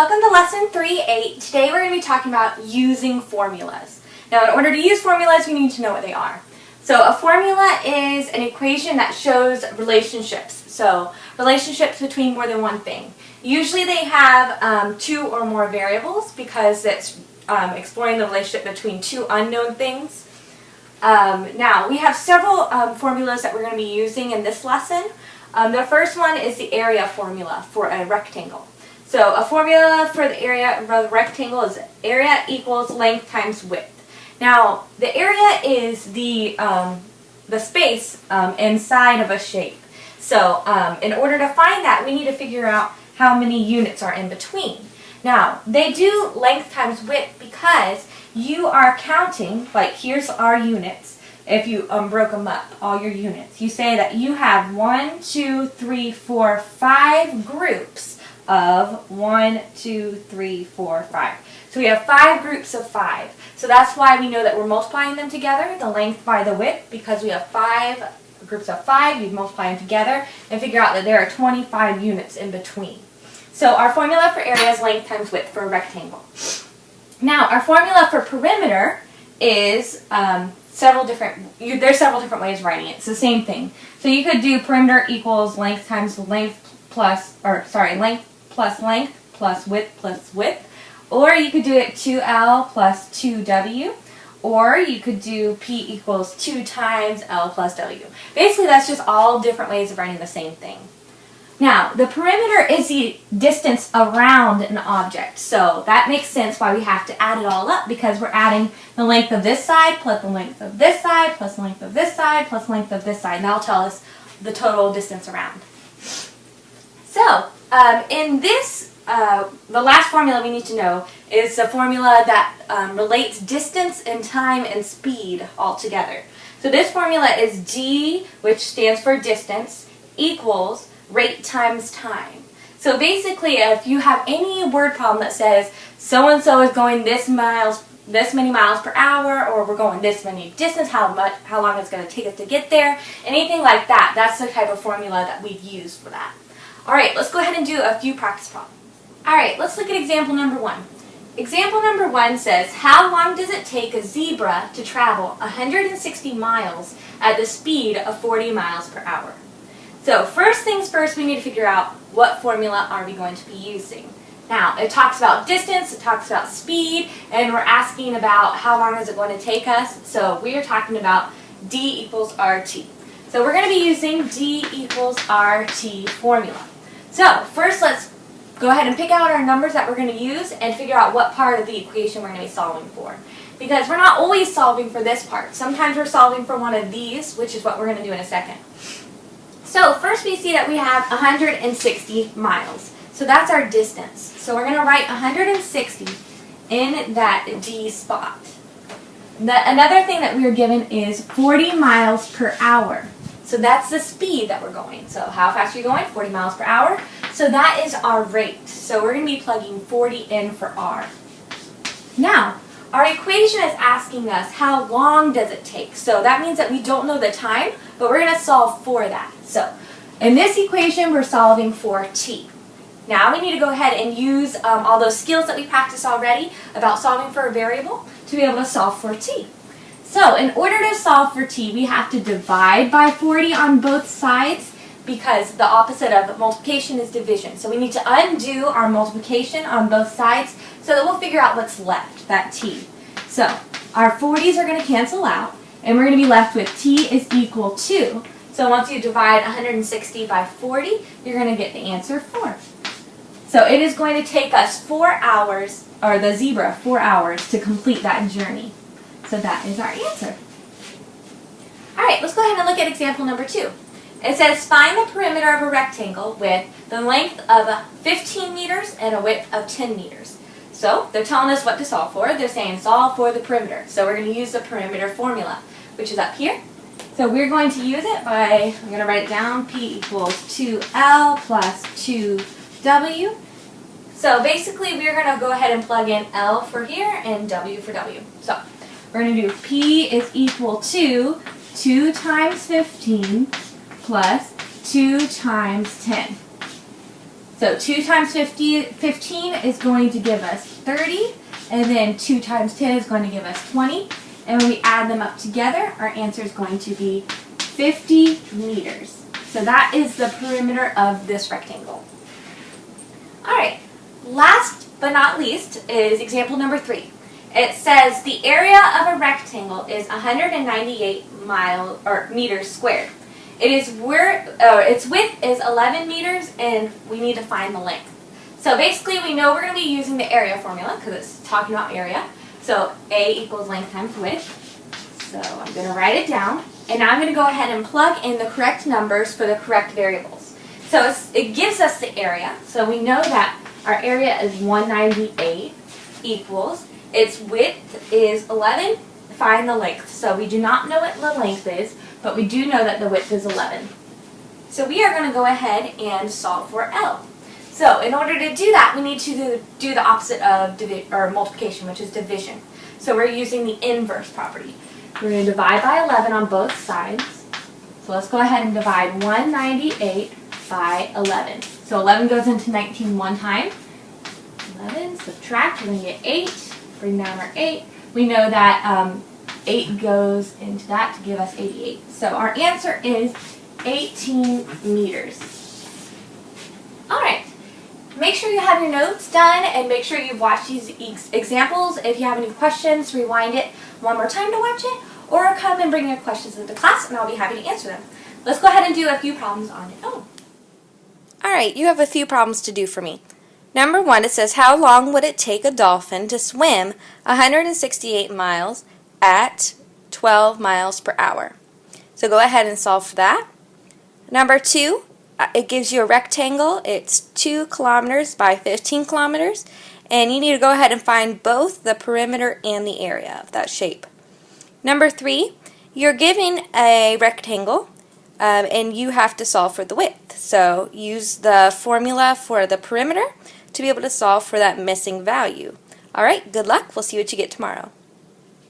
welcome to lesson 3.8. Today we're going to be talking about using formulas. Now in order to use formulas, we need to know what they are. So a formula is an equation that shows relationships. So relationships between more than one thing. Usually they have two or more variables because it's exploring the relationship between two unknown things. Now we have several formulas that we're going to be using in this lesson. The first one is the area formula for a rectangle. So a formula for the area of a rectangle is area equals length times width. Now the area is the space inside of a shape. So in order to find that, we need to figure out how many units are in between. Now they do length times width because you are counting, like here's our units. If you broke them up, all your units, you say that you have 1, 2, 3, 4, 5 groups of 1, 2, 3, 4, 5. So we have 5 groups of 5. So that's why we know that we're multiplying them together, the length by the width, because we have 5 groups of 5. You multiply them together and figure out that there are 25 units in between. So our formula for area is length times width for a rectangle. Now our formula for perimeter is there's several different ways of writing it. It's the same thing. So you could do perimeter equals length times length length plus width, or you could do it 2L plus 2W, or you could do P equals 2 times L plus W. Basically that's just all different ways of writing the same thing. Now the perimeter is the distance around an object, so that makes sense why we have to add it all up, because we're adding the length of this side plus the length of this side plus the length of this side plus the length of this side, and that'll tell us the total distance around. So in this, the last formula we need to know is a formula that relates distance and time and speed all together. So this formula is D, which stands for distance, equals rate times time. So basically, if you have any word problem that says so-and-so is going this many miles per hour, or we're going this many distance, how long it's going to take us to get there, anything like that, that's the type of formula that we'd use for that. Alright, let's go ahead and do a few practice problems. Alright, let's look at example number 1. Example number 1 says, how long does it take a zebra to travel 160 miles at the speed of 40 miles per hour? So first things first, we need to figure out what formula are we going to be using. Now, it talks about distance, it talks about speed, and we're asking about how long is it going to take us. So we are talking about D equals RT. So we're going to be using D equals RT formula. So first let's go ahead and pick out our numbers that we're going to use and figure out what part of the equation we're going to be solving for. Because we're not always solving for this part. Sometimes we're solving for one of these, which is what we're going to do in a second. So first we see that we have 160 miles. So that's our distance. So we're going to write 160 in that D spot. Another thing that we are given is 40 miles per hour. So that's the speed that we're going. So how fast are you going? 40 miles per hour. So that is our rate. So we're going to be plugging 40 in for R. Now, our equation is asking us how long does it take. So that means that we don't know the time, but we're going to solve for that. So in this equation, we're solving for T. Now we need to go ahead and use all those skills that we practiced already about solving for a variable to be able to solve for T. So in order to solve for T, we have to divide by 40 on both sides, because the opposite of multiplication is division. So we need to undo our multiplication on both sides so that we'll figure out what's left, that T. So our 40s are going to cancel out, and we're going to be left with T is equal to, so once you divide 160 by 40, you're going to get the answer 4. So it is going to take us 4 hours, or the zebra, 4 hours to complete that journey. So that is our answer. Alright, let's go ahead and look at example number 2. It says find the perimeter of a rectangle with the length of 15 meters and a width of 10 meters. So they're telling us what to solve for. They're saying solve for the perimeter. So we're going to use the perimeter formula, which is up here. So we're going to use it by, I'm going to write it down, P equals 2L plus 2W. So basically we're going to go ahead and plug in L for here and W for W. So we're going to do P is equal to 2 times 15 plus 2 times 10. So 2 times 15 is going to give us 30, and then 2 times 10 is going to give us 20. And when we add them up together, our answer is going to be 50 meters. So that is the perimeter of this rectangle. All right, last but not least is example number 3. It says the area of a rectangle is 198 meters squared. Its width is 11 meters, and we need to find the length. So basically, we know we're going to be using the area formula because it's talking about area. So A equals length times width. So I'm going to write it down, and now I'm going to go ahead and plug in the correct numbers for the correct variables. So it gives us the area. So we know that our area is 198 equals, its width is 11, find the length. So we do not know what the length is, but we do know that the width is 11. So we are going to go ahead and solve for L. So in order to do that, we need to do the opposite of multiplication, which is division. So we're using the inverse property. We're going to divide by 11 on both sides. So let's go ahead and divide 198 by 11. So 11 goes into 19 one time. 11, subtract, we're going to get 8. Bring down our 8. We know that 8 goes into that to give us 88. So our answer is 18 meters. All right. Make sure you have your notes done and make sure you've watched these examples. If you have any questions, rewind it one more time to watch it, or come and bring your questions into class and I'll be happy to answer them. Let's go ahead and do a few problems on your own. All right, you have a few problems to do for me. Number 1, it says, how long would it take a dolphin to swim 168 miles at 12 miles per hour? So go ahead and solve for that. Number 2, it gives you a rectangle. It's 2 kilometers by 15 kilometers. And you need to go ahead and find both the perimeter and the area of that shape. Number 3, you're given a rectangle and you have to solve for the width. So use the formula for the perimeter to be able to solve for that missing value. All right, good luck. We'll see what you get tomorrow.